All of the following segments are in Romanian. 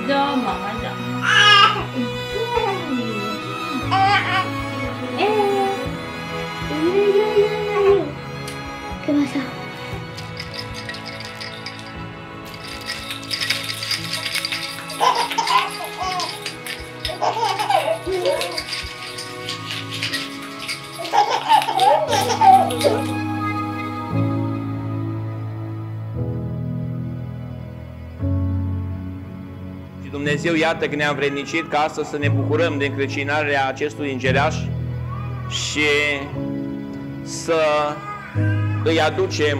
Da, mama, da. ¿Qué pasa? Și Dumnezeu, iată că ne-a învrednicit ca astăzi să ne bucurăm de încrecinarea acestui îngeraș și să îi aducem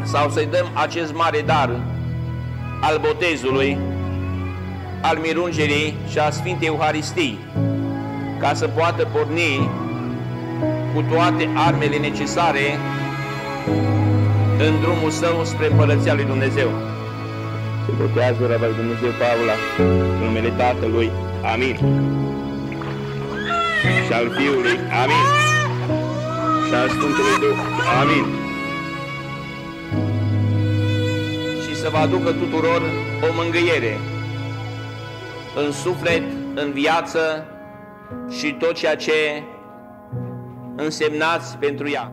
sau să-i dăm acest mare dar al botezului, al mirungerii și a Sfintei Euharistii, ca să poată porni cu toate armele necesare în drumul său spre Împărăția lui Dumnezeu. Se botează Raba lui Dumnezeu Paula, în numele Tatălui, amin. Și al Fiului, amin. Și al Sfântului Duh, amin. Și să vă aducă tuturor o mângâiere în suflet, în viață și tot ceea ce însemnați pentru ea.